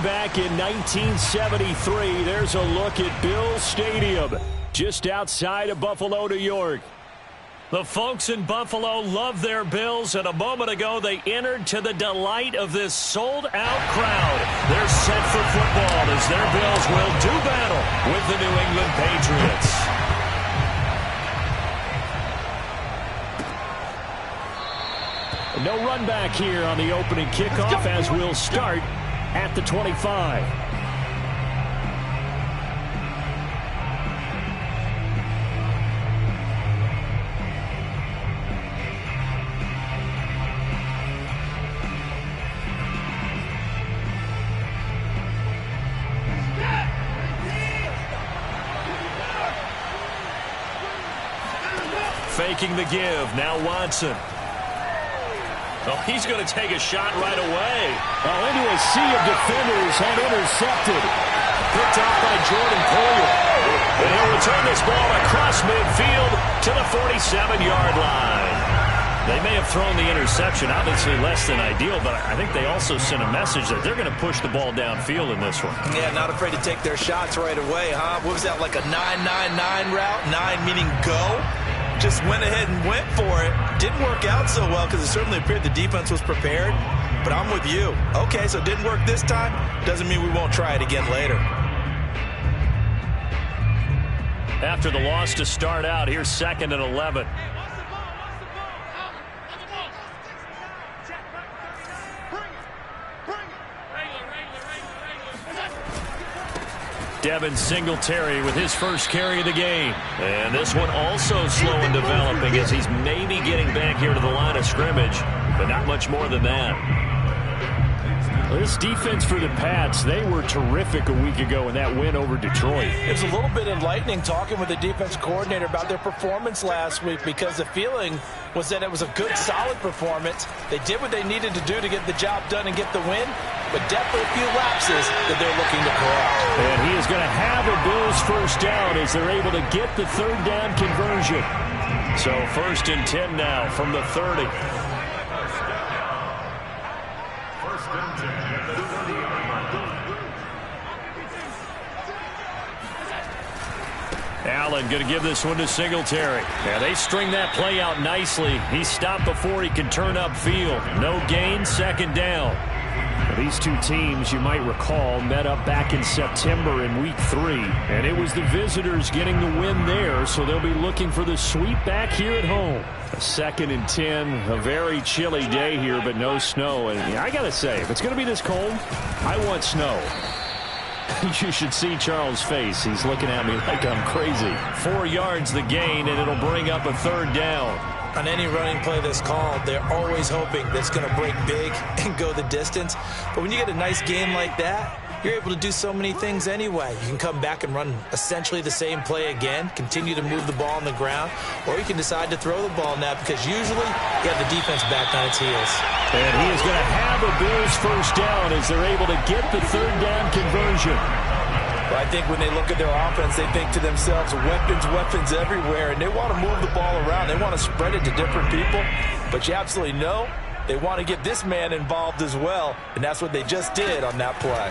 Back in 1973, there's a look at Bills Stadium, just outside of Buffalo, New York. The folks in Buffalo love their Bills, and a moment ago they entered to the delight of this sold-out crowd. They're set for football as their Bills will do battle with the New England Patriots. No run back here on the opening kickoff as we'll start at the 25. Faking the give. Now Watson. Oh, he's going to take a shot right away. Oh, into a sea of defenders and intercepted. Picked off by Jordan Poyer. And he'll return this ball across midfield to the 47-yard line. They may have thrown the interception, obviously less than ideal, but I think they also sent a message that they're going to push the ball downfield in this one. Yeah, not afraid to take their shots right away, huh? What was that, like a 9-9-9 route? 9 meaning go? Just went ahead and went for it. Didn't work out so well because it certainly appeared the defense was prepared. But I'm with you. Okay, so it didn't work this time. Doesn't mean we won't try it again later. After the loss to start out, here's 2nd and 11. Devin Singletary with his first carry of the game. And this one also slow in developing as he's maybe getting back here to the line of scrimmage, but not much more than that. This defense for the Pats, they were terrific a week ago in that win over Detroit. It was a little bit enlightening talking with the defense coordinator about their performance last week because the feeling was that it was a good, solid performance. They did what they needed to do to get the job done and get the win, but definitely a few lapses that they're looking to correct. And he is going to have a Bills first down as they're able to get the third down conversion. So 1st and 10 now from the 30. Allen going to give this one to Singletary. Yeah, they string that play out nicely. He stopped before he could turn upfield. No gain, 2nd down. These two teams, you might recall, met up back in September in Week 3. And it was the visitors getting the win there, so they'll be looking for the sweep back here at home. A 2nd and 10, a very chilly day here, but no snow. And I got to say, if it's going to be this cold, I want snow. You should see Charles' face. He's looking at me like I'm crazy. 4 yards the gain, and it'll bring up a 3rd down. On any running play that's called, they're always hoping that it's going to break big and go the distance. But when you get a nice game like that, you're able to do so many things anyway. You can come back and run essentially the same play again, continue to move the ball on the ground, or you can decide to throw the ball now because usually you have the defense back on its heels. And he is going to have a Bills first down as they're able to get the 3rd down conversion. Well, I think when they look at their offense, they think to themselves, weapons everywhere, and they want to move the ball around. They want to spread it to different people, but you absolutely know they want to get this man involved as well, and that's what they just did on that play.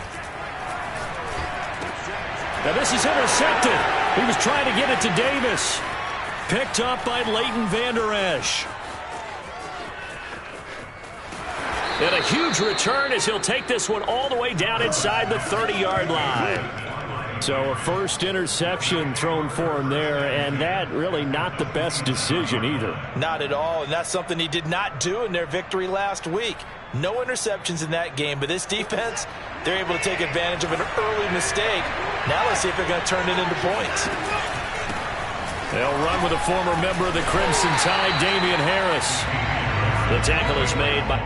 Now this is intercepted. He was trying to get it to Davis. Picked up by Leighton Vander Esch. And a huge return as he'll take this one all the way down inside the 30-yard line. So a first interception thrown for him there, and that really not the best decision either. Not at all, and that's something he did not do in their victory last week. No interceptions in that game, but this defense, they're able to take advantage of an early mistake. Now let's see if they're going to turn it into points. They'll run with a former member of the Crimson Tide, Damian Harris. The tackle is made by...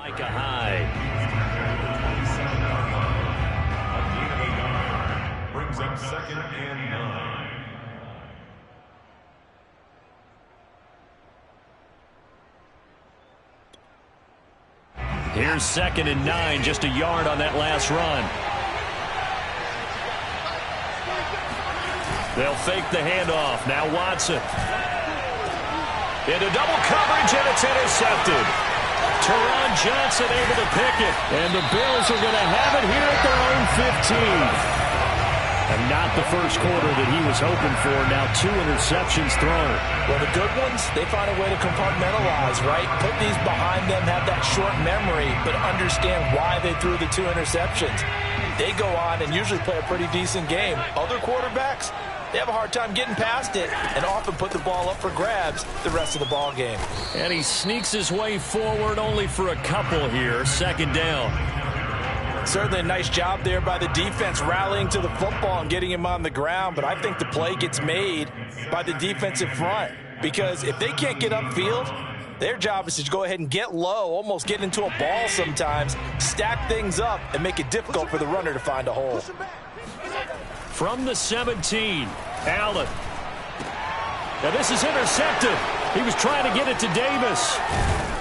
Like a high. Brings up 2nd and 9. Here's 2nd and 9, just a yard on that last run. They'll fake the handoff. Now Watson. Into double coverage, and it's intercepted. Teron Johnson able to pick it. And the Bills are going to have it here at their own 15. And not the first quarter that he was hoping for. Now 2 interceptions thrown. Well, the good ones, they find a way to compartmentalize, right? Put these behind them, have that short memory, but understand why they threw the 2 interceptions. They go on and usually play a pretty decent game. Other quarterbacks, they have a hard time getting past it and often put the ball up for grabs the rest of the ball game. And he sneaks his way forward only for a couple here. 2nd down. Certainly a nice job there by the defense rallying to the football and getting him on the ground, but I think the play gets made by the defensive front because if they can't get upfield, their job is to go ahead and get low, almost get into a ball sometimes, stack things up, and make it difficult for the runner to find a hole. From the 17, Allen. Now this is intercepted. He was trying to get it to Davis.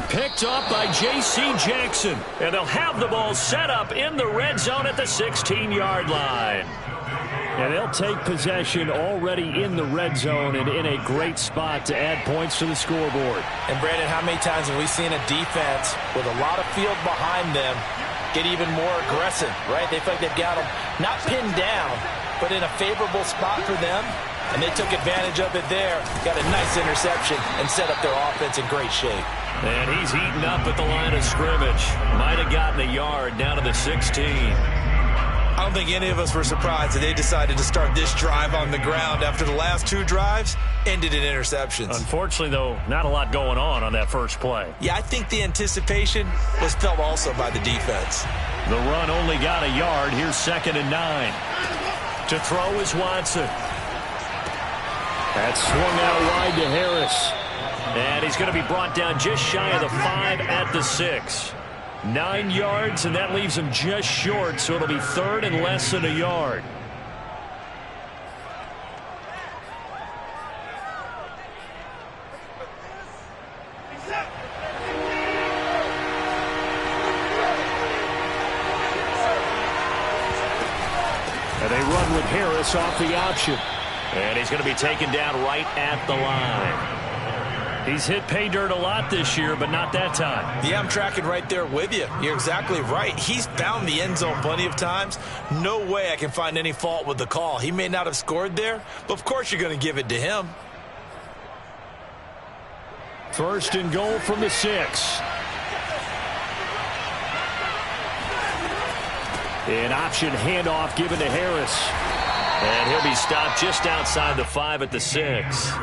Picked up by J.C. Jackson. And they'll have the ball set up in the red zone at the 16-yard line. And they'll take possession already in the red zone and in a great spot to add points to the scoreboard. And, Brandon, how many times have we seen a defense with a lot of field behind them get even more aggressive, right? They feel like they've got them not pinned down, but in a favorable spot for them. And they took advantage of it there, got a nice interception, and set up their offense in great shape. And he's heating up at the line of scrimmage. Might have gotten a yard down to the 16. I don't think any of us were surprised that they decided to start this drive on the ground after the last 2 drives ended in interceptions. Unfortunately, though, not a lot going on that first play. Yeah, I think the anticipation was felt also by the defense. The run only got a yard. Here's 2nd and 9. To throw is Watson. That's swung out wide to Harris. And he's going to be brought down just shy of the 5 at the 6. 9 yards, and that leaves him just short, so it'll be 3rd and less than a yard. And they run with Harris off the option. And he's going to be taken down right at the line. He's hit pay dirt a lot this year, but not that time. Yeah, I'm tracking right there with you. You're exactly right. He's found the end zone plenty of times. No way I can find any fault with the call. He may not have scored there, but of course you're going to give it to him. 1st and goal from the 6. An option handoff given to Harris. And he'll be stopped just outside the 5 at the 6.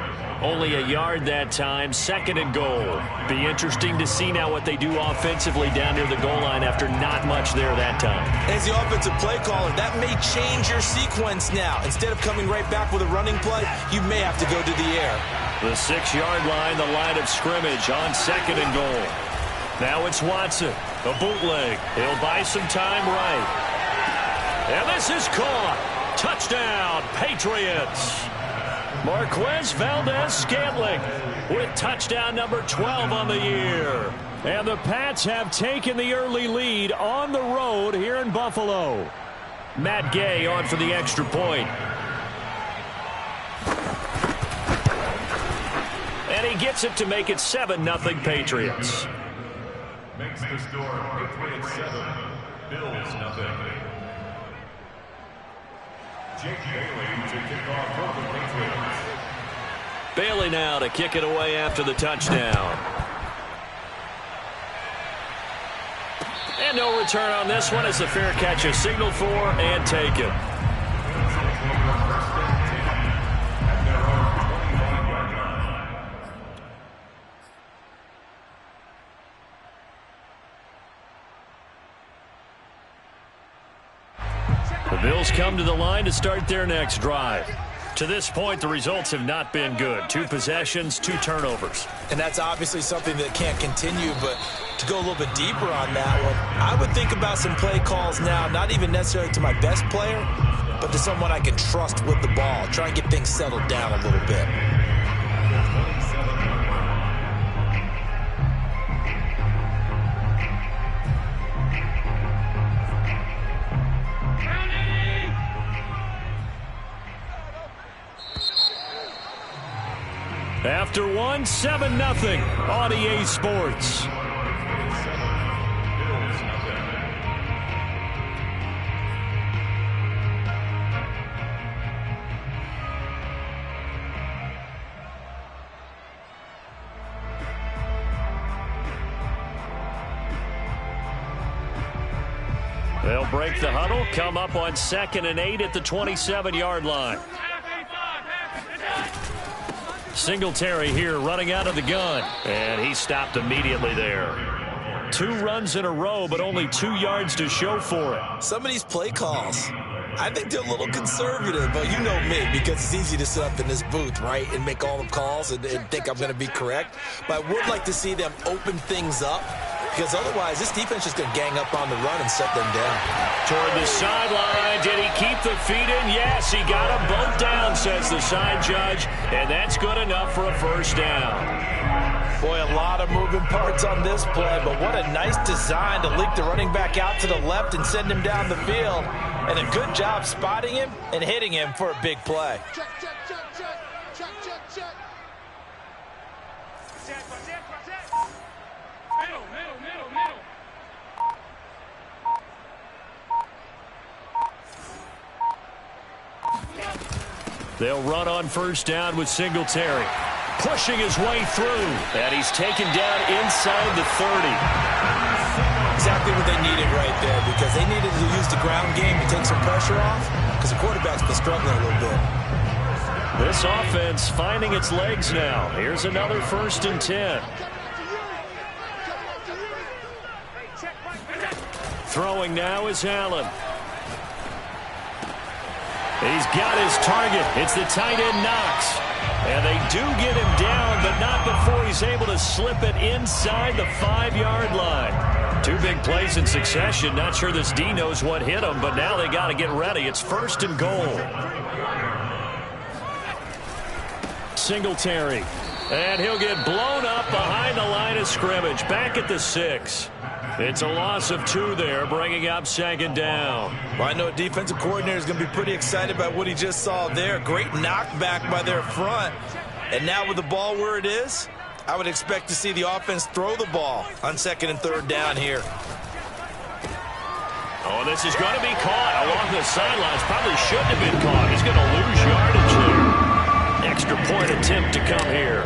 Only a yard that time, 2nd and goal. Be interesting to see now what they do offensively down near the goal line after not much there that time. As the offensive play caller, that may change your sequence now. Instead of coming right back with a running play, you may have to go to the air. The 6-yard line, the line of scrimmage on 2nd and goal. Now it's Watson, a bootleg. He'll buy some time right. And this is caught. Touchdown, Patriots. Marquez Valdez-Scantling with touchdown number 12 on the year. And the Pats have taken the early lead on the road here in Buffalo. Matt Gay on for the extra point. And he gets it to make it 7-0 Patriots. Makes the score Patriots 7, Bills 0. Jake Bailey to kick off for the Patriots. Bailey now to kick it away after the touchdown. And no return on this one as the fair catch is signaled for and taken. The Bills come to the line to start their next drive. To this point, the results have not been good. 2 possessions, 2 turnovers. And that's obviously something that can't continue, but to go a little bit deeper on that one, I would think about some play calls now, not even necessarily to my best player, but to someone I can trust with the ball. Try and get things settled down a little bit. After 1, 7-0, RDA Sports. They'll break the huddle, come up on 2nd and 8 at the 27-yard line. Singletary here running out of the gun. And he stopped immediately there. 2 runs in a row, but only 2 yards to show for it. Some of these play calls, I think they're a little conservative, but you know me, because it's easy to sit up in this booth, right, and make all the calls and think I'm going to be correct. But I would like to see them open things up, because otherwise this defense is going to gang up on the run and shut them down. Toward the sideline, did he keep the feet in? Yes, he got them both down, says the side judge, and that's good enough for a first down. Boy, a lot of moving parts on this play, but what a nice design to leak the running back out to the left and send him down the field. And a good job spotting him and hitting him for a big play. Check, check, check, check, check, check, check. Middle, middle, middle, middle. They'll run on first down with Singletary. Pushing his way through. And he's taken down inside the 30. Exactly what they needed right there, because they needed to use the ground game to take some pressure off, because the quarterback's been struggling a little bit. This offense finding its legs now. Here's another 1st and 10. Throwing now is Allen. He's got his target. It's the tight end Knox. And they do get him down, but not before he's able to slip it inside the 5-yard line. 2 big plays in succession. Not sure this D knows what hit him, but now they got to get ready. It's 1st and goal. Singletary. And he'll get blown up behind the line of scrimmage. Back at the 6. It's a loss of 2 there, bringing up 2nd down. Well, I know a defensive coordinator is going to be pretty excited about what he just saw there. Great knockback by their front. And now with the ball where it is, I would expect to see the offense throw the ball on 2nd and 3rd down here. Oh, this is going to be caught along the sidelines. Probably shouldn't have been caught. He's going to lose yardage here. Extra point attempt to come here.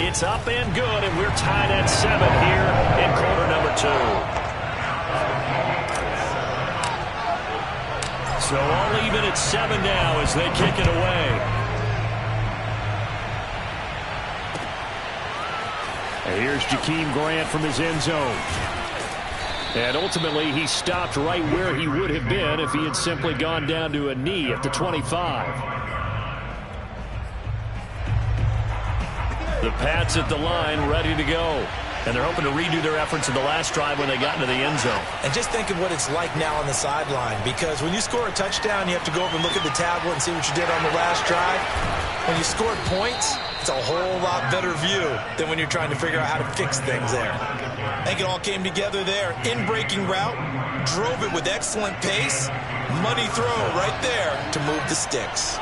It's up and good, and we're tied at 7 here in quarter number 2. So all even at 7 now as they kick it away. And here's Jakeem Grant from his end zone. And ultimately, he stopped right where he would have been if he had simply gone down to a knee at the 25. The Pats at the line, ready to go. And they're hoping to redo their efforts in the last drive when they got into the end zone. And just think of what it's like now on the sideline, because when you score a touchdown, you have to go over and look at the tablet and see what you did on the last drive. When you scored points, it's a whole lot better view than when you're trying to figure out how to fix things there. I think it all came together there. In-breaking route, drove it with excellent pace. Money throw right there to move the sticks.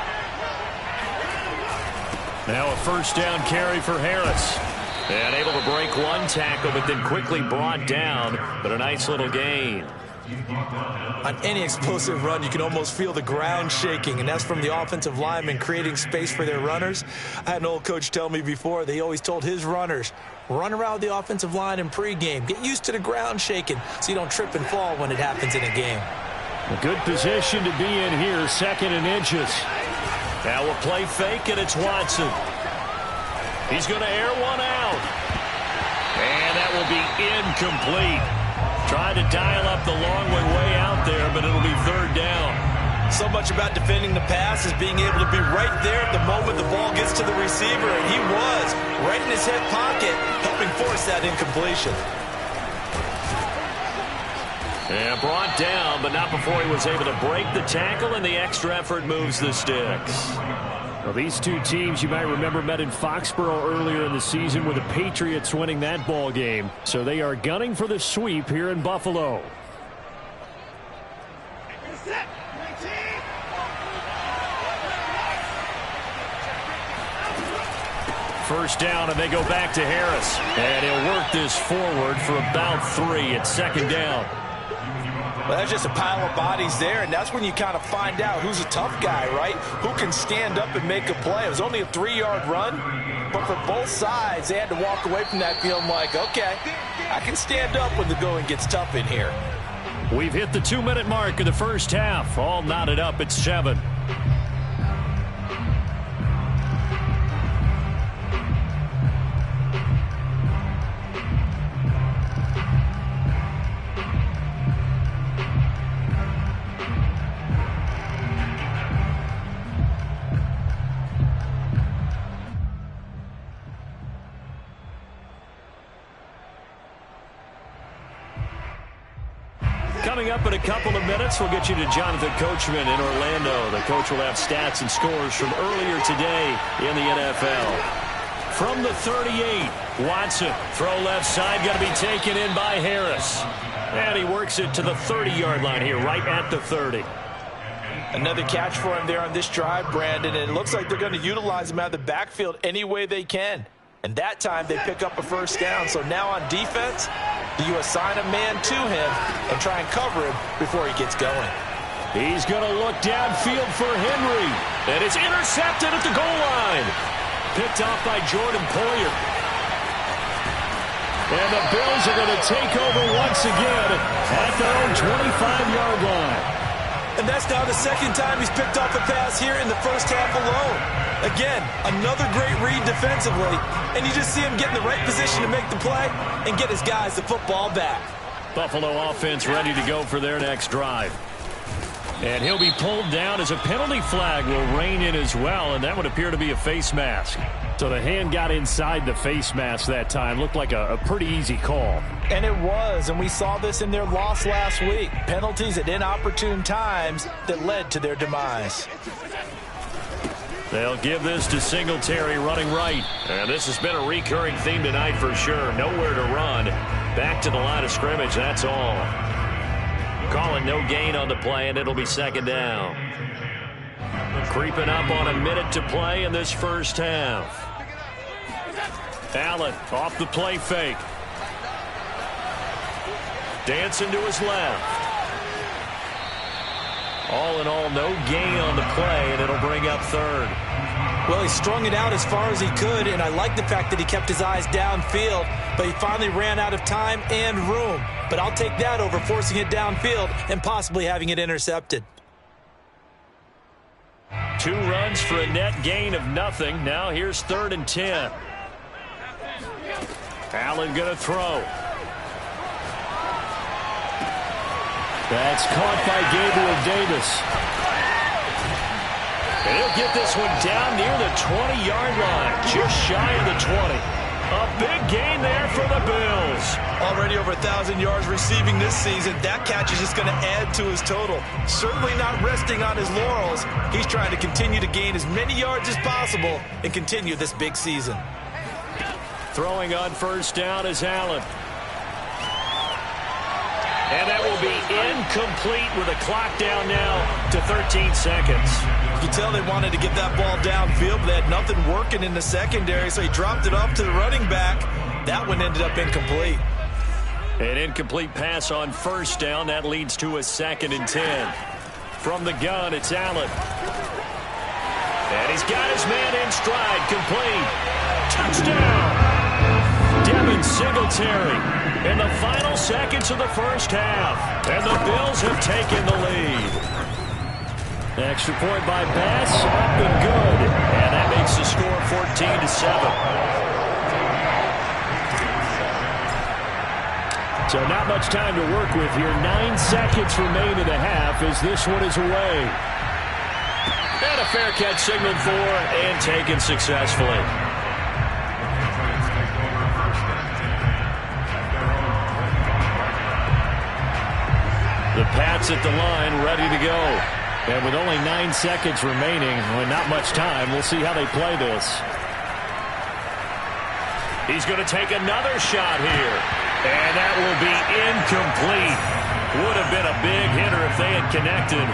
Now a first down carry for Harris. And able to break 1 tackle, but then quickly brought down. But a nice little gain. On any explosive run, you can almost feel the ground shaking, and that's from the offensive linemen creating space for their runners. I had an old coach tell me before, they always told his runners, run around the offensive line in pregame. Get used to the ground shaking so you don't trip and fall when it happens in a game. A good position to be in here, 2nd and inches. Now a play fake, and it's Watson. He's going to air one out. And that will be incomplete. Trying to dial up the long way out there, but it'll be 3rd down. So much about defending the pass is being able to be right there at the moment the ball gets to the receiver, and he was right in his hip pocket, helping force that incompletion. And brought down, but not before he was able to break the tackle, and the extra effort moves the sticks. Well, these two teams, you might remember, met in Foxborough earlier in the season with the Patriots winning that ball game. So they are gunning for the sweep here in Buffalo. First down, and they go back to Harris. And he'll work this forward for about 3 at second down. Well, that's just a pile of bodies there, and that's when you kind of find out who's a tough guy, right? Who can stand up and make a play. It was only a 3-yard run, but for both sides, they had to walk away from that feeling like, okay, I can stand up when the going gets tough in here. We've hit the 2-minute mark of the first half. All knotted up at 7. Coming up in a couple of minutes, we'll get you to Jonathan Coachman in Orlando. The coach will have stats and scores from earlier today in the NFL. From the 38, Watson, throw left side, got to be taken in by Harris. And he works it to the 30-yard line here, right at the 30. Another catch for him there on this drive, Brandon, and it looks like they're going to utilize him out of the backfield any way they can. And that time they pick up a first down. So now on defense, do you assign a man to him and try and cover him before he gets going? He's going to look downfield for Henry. And it's intercepted at the goal line. Picked off by Jordan Poyer. And the Bills are going to take over once again at their own 25-yard line. And that's now the second time he's picked off a pass here in the first half alone. Again, another great read defensively, and you just see him get in the right position to make the play and get his guys the football back. Buffalo offense ready to go for their next drive. And he'll be pulled down as a penalty flag will rein in as well, and that would appear to be a face mask. So the hand got inside the face mask that time. Looked like a pretty easy call. And it was, and we saw this in their loss last week. Penalties at inopportune times that led to their demise. They'll give this to Singletary running right. And this has been a recurring theme tonight for sure. Nowhere to run. Back to the line of scrimmage, that's all. Calling no gain on the play, and it'll be second down. Creeping up on a minute to play in this first half. Allen off the play fake. Dancing to his left. All in all, no gain on the play, and it'll bring up third. Well, he strung it out as far as he could, and I like the fact that he kept his eyes downfield, but he finally ran out of time and room. But I'll take that over forcing it downfield and possibly having it intercepted. 2 runs for a net gain of nothing. Now here's 3rd and 10. Allen going to throw. That's caught by Gabriel Davis. And he'll get this one down near the 20-yard line, just shy of the 20. A big gain there for the Bills. Already over 1,000 yards receiving this season. That catch is just going to add to his total. Certainly not resting on his laurels. He's trying to continue to gain as many yards as possible and continue this big season. Throwing on first down is Allen. And that will be incomplete with a clock down now to 13 seconds. You can tell they wanted to get that ball downfield, but they had nothing working in the secondary, so he dropped it off to the running back. That one ended up incomplete. An incomplete pass on first down. That leads to a 2nd and 10. From the gun, it's Allen. And he's got his man in stride, complete. Touchdown! Devin Singletary in the final seconds of the first half. And the Bills have taken the lead. Extra point by Bass, up and good. And that makes the score 14-7. So not much time to work with here. 9 seconds remain in the half as this one is away. fair catch signaled for and taken successfully. The Pats at the line, ready to go. And with only 9 seconds remaining, well, not much time, we'll see how they play this. He's going to take another shot here. And that will be incomplete. Would have been a big hitter if they had connected.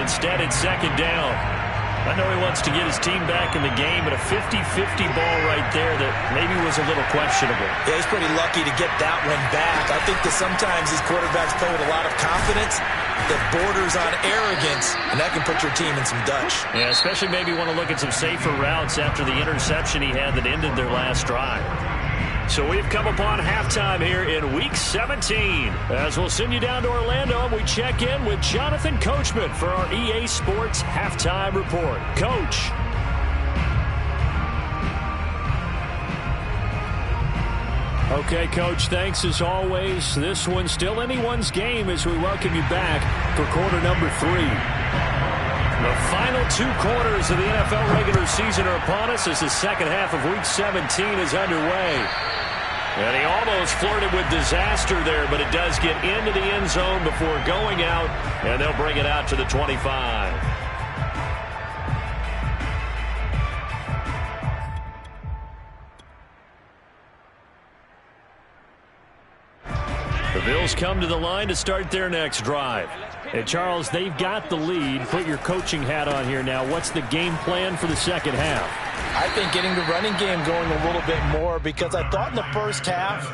Instead, it's second down. I know he wants to get his team back in the game, but a 50-50 ball right there that maybe was a little questionable. Yeah, he's pretty lucky to get that one back. I think that sometimes these quarterbacks play with a lot of confidence that borders on arrogance, and that can put your team in some Dutch. Yeah, especially maybe want to look at some safer routes after the interception he had that ended their last drive. So we've come upon halftime here in Week 17. As we'll send you down to Orlando, and we check in with Jonathan Coachman for our EA Sports Halftime Report. Coach. Okay, Coach, thanks as always. This one's still anyone's game as we welcome you back for quarter number 3. The final 2 quarters of the NFL regular season are upon us as the second half of Week 17 is underway. And he almost flirted with disaster there, but it does get into the end zone before going out, and they'll bring it out to the 25. The Bills come to the line to start their next drive. And, Charles, they've got the lead. Put your coaching hat on here now. What's the game plan for the second half? I think getting the running game going a little bit more, because I thought in the first half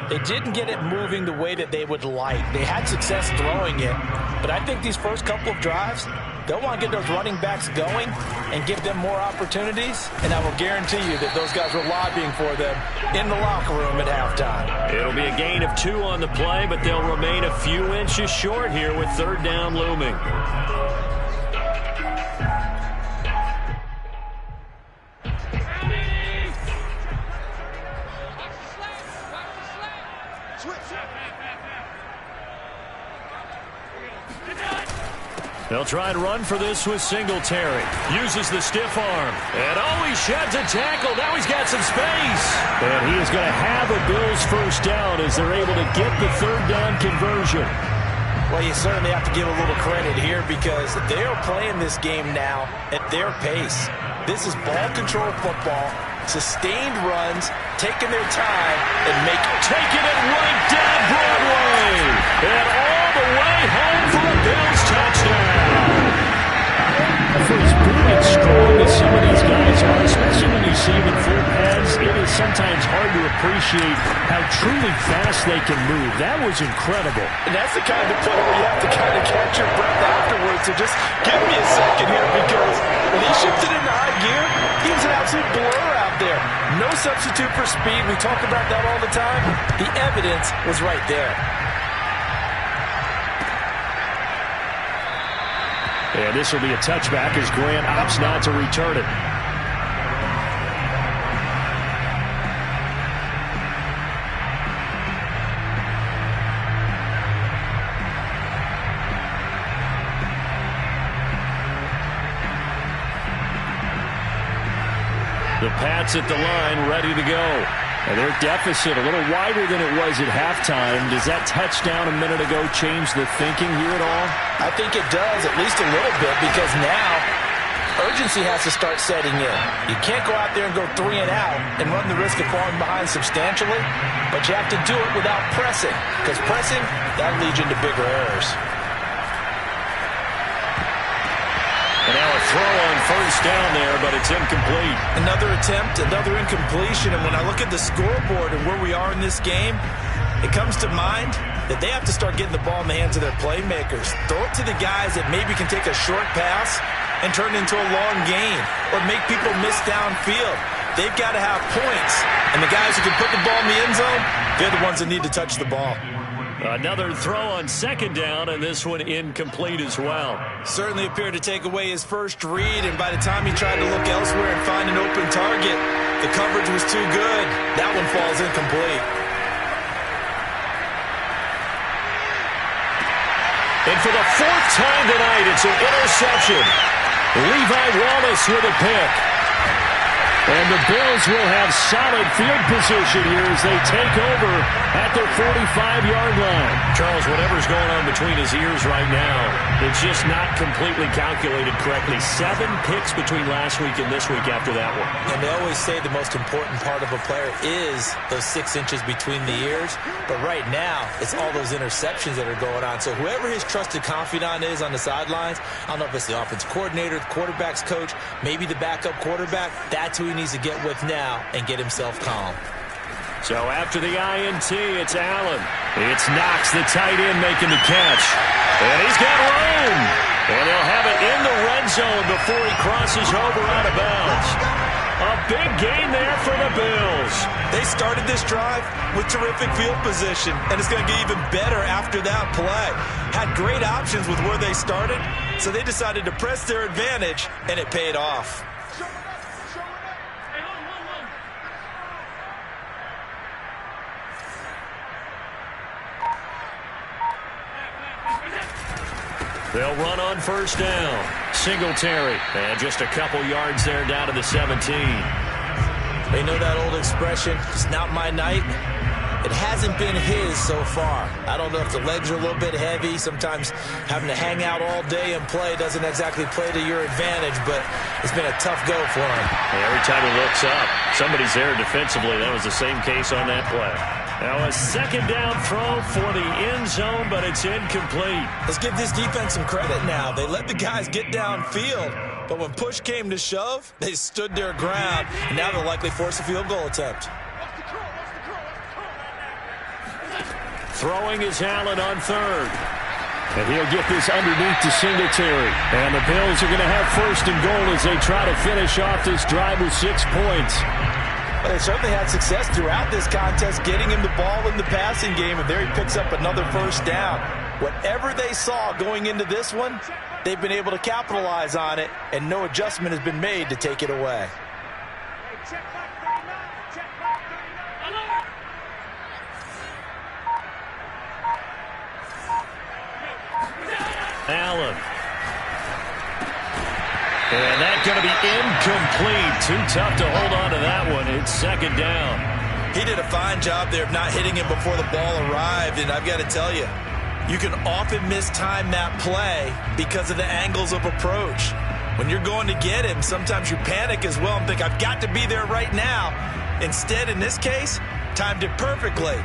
they didn't get it moving the way that they would like. They had success throwing it, but I think these first couple of drives, they'll want to get those running backs going and give them more opportunities, and I will guarantee you that those guys were lobbying for them in the locker room at halftime. It'll be a gain of 2 on the play, but they'll remain a few inches short here with third down looming. They'll try and run for this with Singletary. Uses the stiff arm. And he sheds a tackle. Now he's got some space. And he is going to have a Bills first down as they're able to get the third down conversion. Well, you certainly have to give a little credit here because they are playing this game now at their pace. This is ball control football, sustained runs, taking their time, and taking it right down Broadway. And all the way home for a Bills touchdown. For as big and strong as some of these guys are, especially when you see them in full pads, it is sometimes hard to appreciate how truly fast they can move. That was incredible. And that's the kind of play where you have to kind of catch your breath afterwards. So just give me a second here, because when he shifted into high gear, he was an absolute blur out there. No substitute for speed. We talk about that all the time. The evidence was right there. And this will be a touchback as Grant opts not to return it. The Pats at the line, ready to go. And their deficit a little wider than it was at halftime. Does that touchdown a minute ago change the thinking here at all? I think it does, at least a little bit, because now urgency has to start setting in. You can't go out there and go 3 and out and run the risk of falling behind substantially, but you have to do it without pressing, because pressing, that leads you into bigger errors. And now a throw on first down there, but it's incomplete. Another attempt, another incompletion, and when I look at the scoreboard and where we are in this game, it comes to mind that they have to start getting the ball in the hands of their playmakers. Throw it to the guys that maybe can take a short pass and turn it into a long gain, or make people miss downfield. They've got to have points, and the guys who can put the ball in the end zone, they're the ones that need to touch the ball. Another throw on second down, and this one incomplete as well. Certainly appeared to take away his first read, and by the time he tried to look elsewhere and find an open target, the coverage was too good. That one falls incomplete. And for the 4th time tonight, it's an interception. Levi Wallace with a pick. And the Bills will have solid field position here as they take over at their 45-yard line. Charles, whatever's going on between his ears right now, it's just not completely calculated correctly. 7 picks between last week and this week after that one. And they always say the most important part of a player is those 6 inches between the ears. But right now, it's all those interceptions that are going on. So whoever his trusted confidant is on the sidelines, I don't know if it's the offensive coordinator, the quarterback's coach, maybe the backup quarterback, that's who he needs to get with now and get himself calm. So after the INT, it's Allen. It's Knox, the tight end, making the catch. And he's got room. And he'll have it in the red zone before he crosses over out of bounds. A big gain there for the Bills. They started this drive with terrific field position, and it's going to get even better after that play. Had great options with where they started, so they decided to press their advantage, and it paid off. They'll run on first down. Singletary. And just a couple yards there down to the 17. They know that old expression, it's not my night. It hasn't been his so far. I don't know if the legs are a little bit heavy. Sometimes having to hang out all day and play doesn't exactly play to your advantage, but it's been a tough go for him. Every time he looks up, somebody's there defensively. That was the same case on that play. Now a second down throw for the end zone, but it's incomplete. Let's give this defense some credit now. They let the guys get downfield, but when push came to shove, they stood their ground, and now they'll likely force a field goal attempt. Throwing is Allen on third. And he'll get this underneath to Singletary. And the Bills are going to have first and goal as they try to finish off this drive with 6 points. Well, they certainly had success throughout this contest, getting him the ball in the passing game, and there he picks up another first down. Whatever they saw going into this one, they've been able to capitalize on it, and no adjustment has been made to take it away. Allen. And that's going to be incomplete. Too tough to hold on to that one. It's second down. He did a fine job there of not hitting him before the ball arrived, and I've got to tell you, you can often mistime that play because of the angles of approach. When you're going to get him, sometimes you panic as well and think, I've got to be there right now. Instead, in this case, timed it perfectly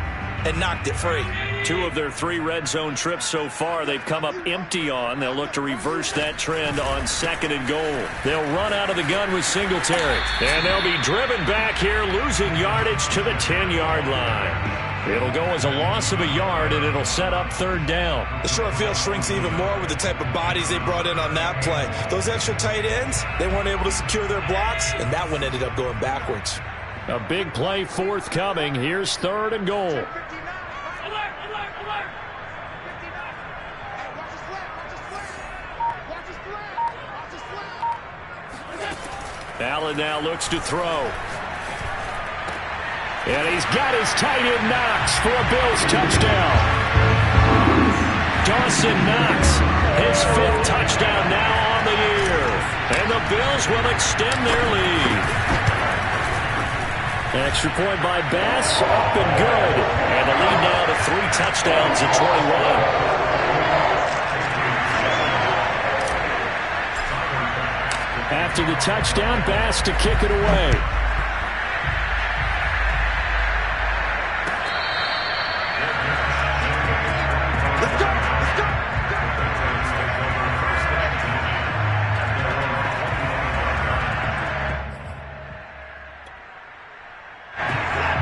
and knocked it free. 2 of their 3 red zone trips so far they've come up empty on. They'll look to reverse that trend on second and goal. They'll run out of the gun with Singletary. And they'll be driven back here, losing yardage to the 10-yard line. It'll go as a loss of a yard, and it'll set up third down. The short field shrinks even more with the type of bodies they brought in on that play. Those extra tight ends, they weren't able to secure their blocks, and that one ended up going backwards. A big play forthcoming. Here's third and goal. Allen now looks to throw. And he's got his tight end Knox for a Bills touchdown. Dawson Knox, his 5th touchdown now on the year. And the Bills will extend their lead. Extra point by Bass, up and good. And the lead now to 3 touchdowns at 21. After the touchdown, Bass to kick it away.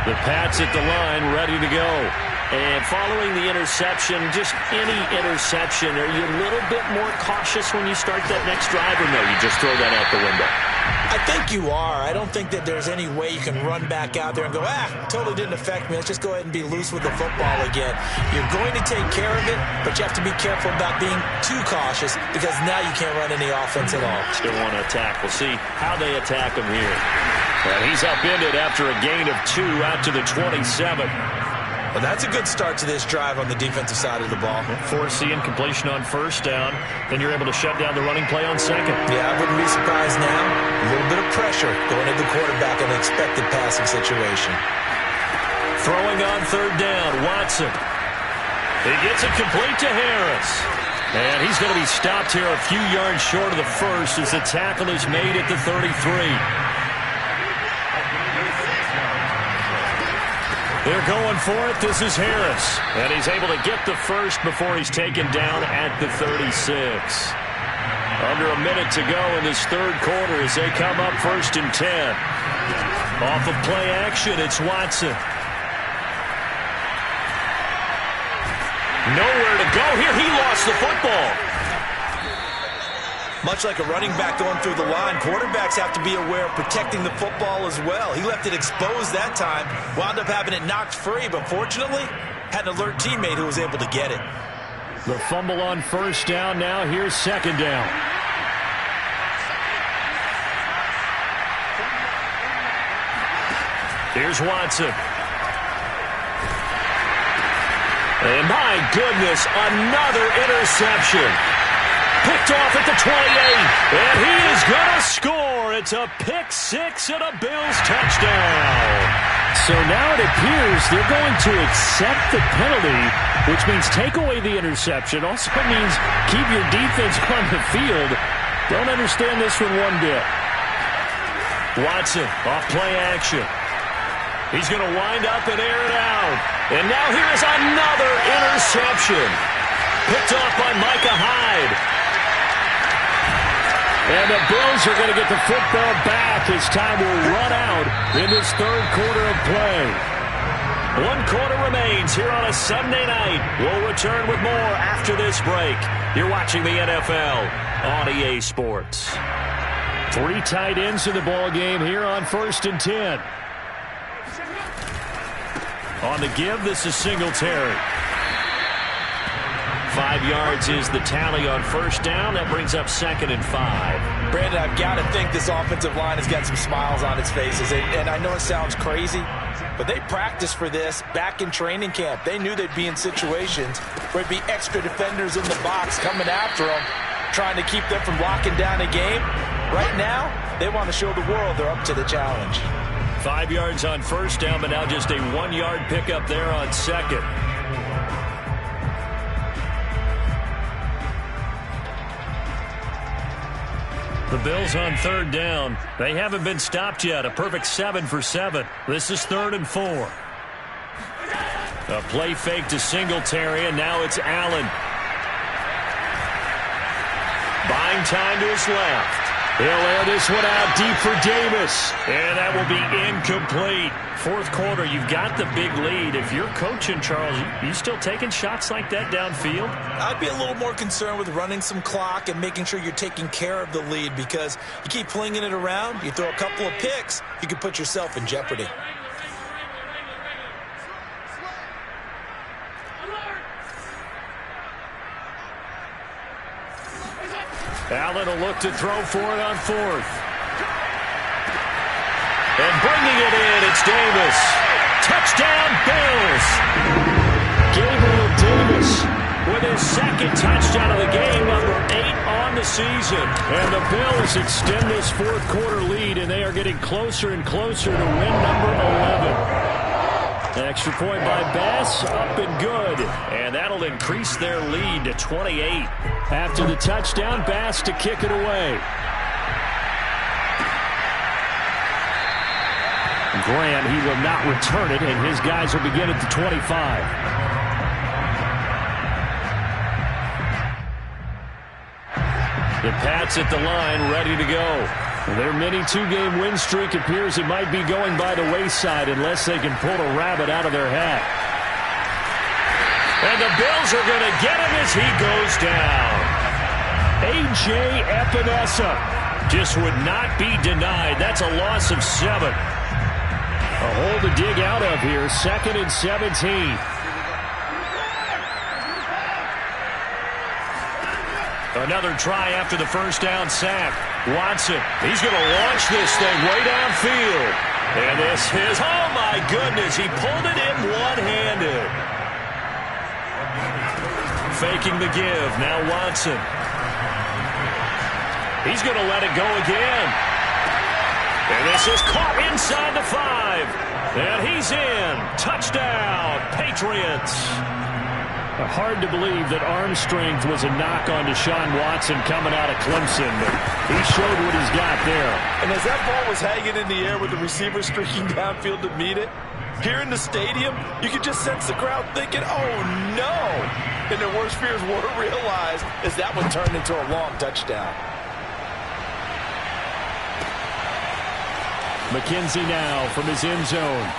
The Pats at the line, ready to go. And following the interception, just any interception, are you a little bit more cautious when you start that next drive, or no, you just throw that out the window? I think you are. I don't think that there's any way you can run back out there and go, totally didn't affect me. Let's just go ahead and be loose with the football again. You're going to take care of it, but you have to be careful about being too cautious because now you can't run any offense at all. Still want to attack. We'll see how they attack him here. And he's upended after a gain of 2 out to the 27. Well, that's a good start to this drive on the defensive side of the ball. Force the incompletion on first down. Then you're able to shut down the running play on second. Yeah, I wouldn't be surprised now. A little bit of pressure going at the quarterback in an expected passing situation. Throwing on third down, Watson. He gets it complete to Harris. And he's going to be stopped here a few yards short of the first as the tackle is made at the 33. They're going for it. This is Harris. And he's able to get the first before he's taken down at the 36. Under a minute to go in this third quarter as they come up 1st and 10. Off of play action, it's Watson. Nowhere to go here. He lost the football. Much like a running back going through the line, quarterbacks have to be aware of protecting the football as well. He left it exposed that time, wound up having it knocked free, but fortunately had an alert teammate who was able to get it. The fumble on first down. Now here's second down. Here's Watson. And my goodness, another interception. Picked off at the 28. And he is going to score. It's a pick six and a Bills touchdown. So now it appears they're going to accept the penalty, which means take away the interception. Also means keep your defense on the field. Don't understand this one one bit. Watson off play action. He's going to wind up and air it out. And now here is another interception. Picked off by Micah Hyde. And the Bills are going to get the football back as time will run out in this third quarter of play. 1 quarter remains here on a Sunday night. We'll return with more after this break. You're watching the NFL on EA Sports. 3 tight ends in the ball game here on 1st and 10. On the give, this is Singletary. 5 yards is the tally on first down. That brings up 2nd and 5. Brandon, I've got to think this offensive line has got some smiles on its faces. And I know it sounds crazy, but they practiced for this back in training camp. They knew they'd be in situations where there'd be extra defenders in the box coming after them, trying to keep them from locking down a game. Right now, they want to show the world they're up to the challenge. 5 yards on first down, but now just a 1-yard pickup there on second. The Bills on third down. They haven't been stopped yet. A perfect 7 for 7. This is 3rd and 4. A play fake to Singletary, and now it's Allen. Buying time to his left. He'll air this one out deep for Davis. And that will be incomplete. 4th quarter, you've got the big lead. If you're coaching, Charles, you still taking shots like that downfield? I'd be a little more concerned with running some clock and making sure you're taking care of the lead, because you keep flinging it around, you throw a couple of picks, you could put yourself in jeopardy. Allen will look to throw for it on 4th. And bringing it in, it's Davis. Touchdown, Bills. Gabriel Davis with his 2nd touchdown of the game, number 8 on the season. And the Bills extend this 4th quarter lead, and they are getting closer and closer to win number 11. Extra point by Bass, up and good. And that'll increase their lead to 28. After the touchdown, Bass to kick it away. Graham, he will not return it, and his guys will begin at the 25. The Pats at the line, ready to go. Their mini 2-game win streak appears it might be going by the wayside unless they can pull a rabbit out of their hat. And the Bills are going to get him as he goes down. A.J. Epinesa just would not be denied. That's a loss of 7. A hole to dig out of here. 2nd and 17. Another try after the first down sack. Watson, he's going to launch this thing way downfield. And this is, oh my goodness, he pulled it in one-handed. taking the give. Now Watson. He's going to let it go again. And this is caught inside the 5. And he's in. Touchdown, Patriots. Hard to believe that arm strength was a knock on Deshaun Watson coming out of Clemson, but he showed what he's got there. And as that ball was hanging in the air with the receiver streaking downfield to meet it, here in the stadium, you could just sense the crowd thinking, oh, no. And their worst fears were realized as that one turned into a long touchdown. McKenzie now from his end zone.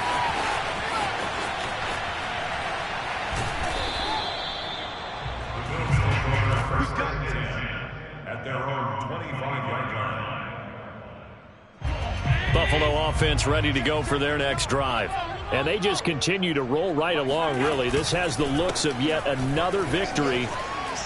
At their own 25-yard line. Buffalo offense ready to go for their next drive. And they just continue to roll right along, really. This has the looks of yet another victory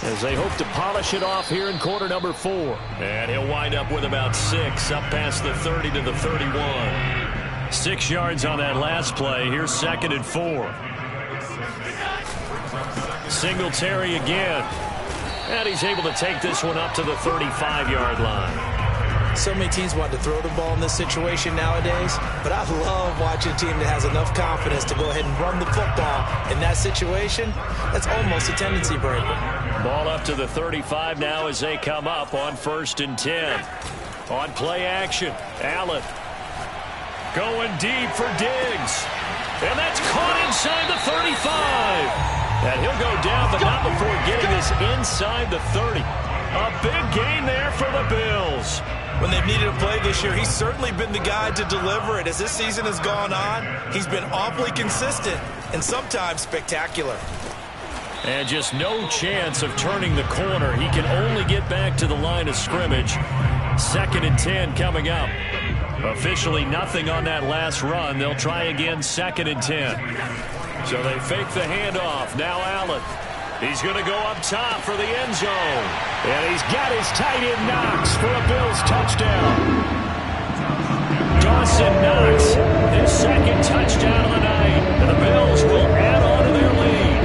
as they hope to polish it off here in quarter number 4. And he'll wind up with about 6 up past the 30 to the 31. 6 yards on that last play. Here's 2nd and 4. Singletary again. And he's able to take this one up to the 35-yard line. So many teams want to throw the ball in this situation nowadays, but I love watching a team that has enough confidence to go ahead and run the football. In that situation, that's almost a tendency breaker. Ball up to the 35 now as they come up on 1st and 10. On play action, Allen going deep for Diggs. And that's caught inside the 35. And he'll go down, but not before getting this inside the 30. A big gain there for the Bills. When they've needed a play this year, he's certainly been the guy to deliver it. As this season has gone on, he's been awfully consistent and sometimes spectacular. And just no chance of turning the corner. He can only get back to the line of scrimmage. 2nd and 10 coming up. Officially nothing on that last run. They'll try again 2nd and 10. So they fake the handoff. Now Allen. He's going to go up top for the end zone. And he's got his tight end Knox for a Bills touchdown. Dawson Knox, his 2nd touchdown of the night. And the Bills will add on to their lead.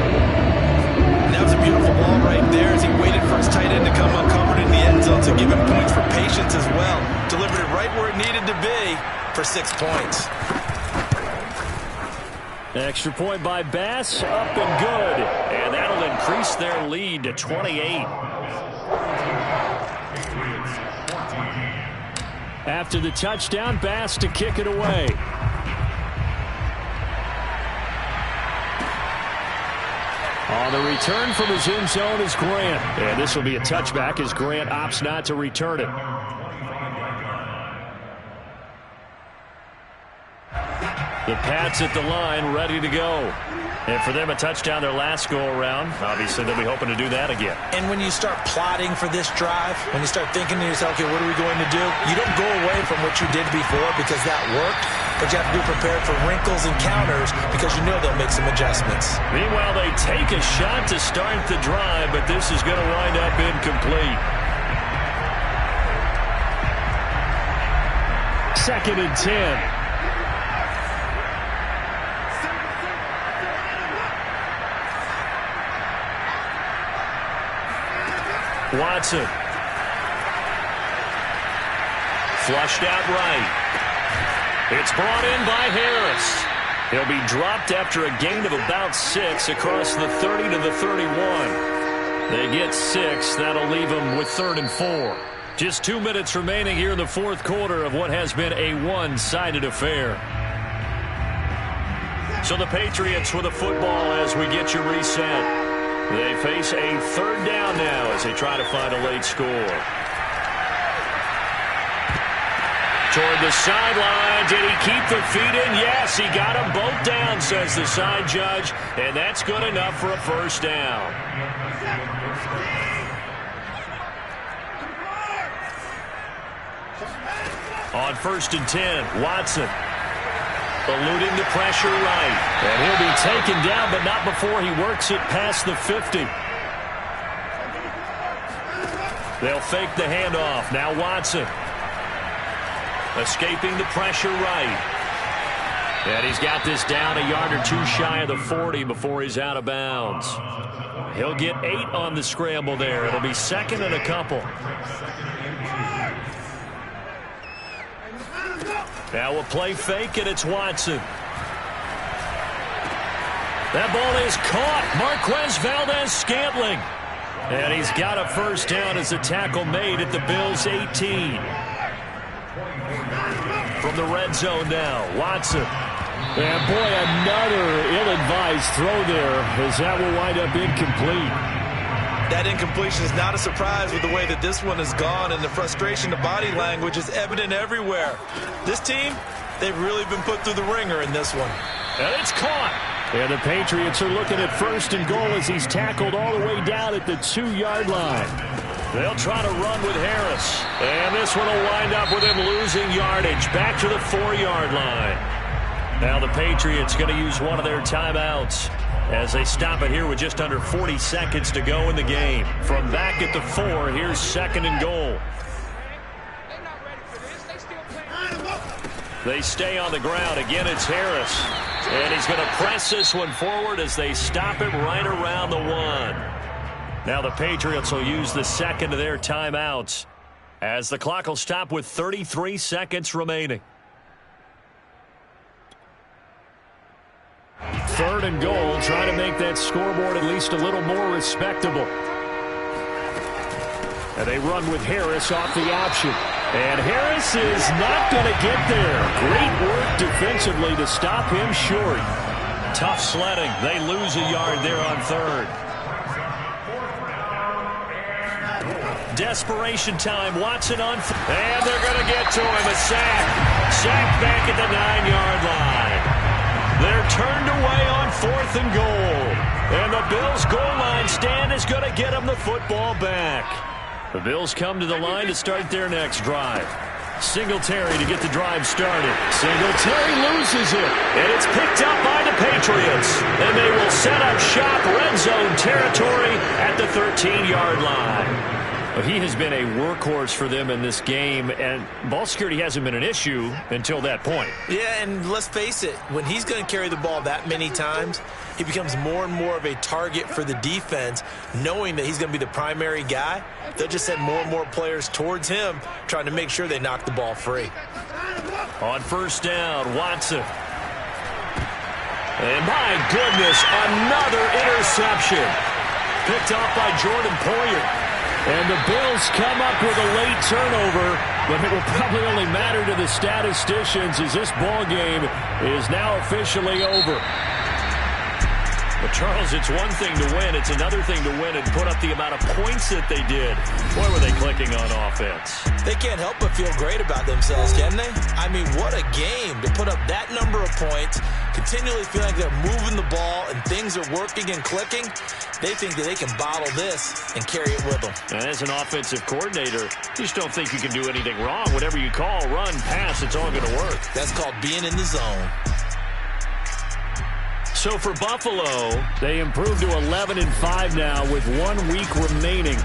And that was a beautiful ball right there as he waited for his tight end to come uncovered in the end zone to give him points for patience as well. Delivered it right where it needed to be for 6 points. Extra point by Bass, up and good. And that'll increase their lead to 28. After the touchdown, Bass to kick it away. On the return from his end zone is Grant. And this will be a touchback as Grant opts not to return it. The Pats at the line, ready to go. And for them, a touchdown their last go-around. Obviously, they'll be hoping to do that again. And when you start plotting for this drive, when you start thinking to yourself, okay, what are we going to do? You don't go away from what you did before because that worked, but you have to be prepared for wrinkles and counters because you know they'll make some adjustments. Meanwhile, they take a shot to start the drive, but this is going to wind up incomplete. 2nd and 10. Watson. Flushed out right. It's brought in by Harris. He'll be dropped after a gain of about 6 across the 30 to the 31. They get 6. That'll leave them with 3rd and 4. Just 2 minutes remaining here in the 4th quarter of what has been a one-sided affair. So the Patriots with a football as we get you reset. They face a 3rd down now as they try to find a late score. Toward the sideline. Did he keep the feet in? Yes, he got them both down, says the side judge. And that's good enough for a 1st down. On 1st and 10, Watson. Eluding the pressure right. And he'll be taken down, but not before he works it past the 50. They'll fake the handoff. Now Watson. Escaping the pressure right. And he's got this down a yard or two shy of the 40 before he's out of bounds. He'll get 8 on the scramble there. It'll be second and a couple. Now we'll play fake, and it's Watson. That ball is caught. Marquez Valdez-Scantling. And he's got a first down as the tackle made at the Bills' 18. From the red zone now, Watson. And boy, another ill-advised throw there, as that will wind up incomplete. That incompletion is not a surprise with the way that this one has gone, and the frustration, the body language is evident everywhere. This team, they've really been put through the ringer in this one. And it's caught. And the Patriots are looking at first and goal as he's tackled all the way down at the 2-yard line. They'll try to run with Harris. And this one will wind up with him losing yardage back to the 4-yard line. Now the Patriots going to use one of their timeouts as they stop it here with just under 40 seconds to go in the game. From back at the 4, here's second and goal. They stay on the ground. Again, it's Harris. And he's going to press this one forward as they stop it right around the 1. Now the Patriots will use the second of their timeouts as the clock will stop with 33 seconds remaining. Third and goal, trying to make that scoreboard at least a little more respectable. And they run with Harris off the option. And Harris is not going to get there. Great work defensively to stop him short. Tough sledding. They lose a yard there on third. Desperation time. Watson on. And they're going to get to him. A sack. Sack back at the 9-yard line. They're turned away on fourth and goal. And the Bills' goal line stand is going to get them the football back. The Bills come to the line to start their next drive. Singletary to get the drive started. Singletary loses it. And it's picked up by the Patriots. And they will set up shop red zone territory at the 13-yard line. Well, he has been a workhorse for them in this game, and ball security hasn't been an issue until that point. Yeah, and let's face it, when he's going to carry the ball that many times, he becomes more and more of a target for the defense, knowing that he's going to be the primary guy. They'll just send more and more players towards him, trying to make sure they knock the ball free. On first down, Watson. And my goodness, another interception. Picked off by Jordan Poyer. And the Bills come up with a late turnover, but it will probably only matter to the statisticians as this ball game is now officially over. But, Charles, it's one thing to win. It's another thing to win and put up the amount of points that they did. Boy, were they clicking on offense. They can't help but feel great about themselves, can they? I mean, what a game to put up that number of points, continually feel like they're moving the ball and things are working and clicking. They think that they can bottle this and carry it with them. And as an offensive coordinator, you just don't think you can do anything wrong. Whatever you call, run, pass, it's all going to work. That's called being in the zone. So for Buffalo, they improved to 11-5 now with 1 week remaining.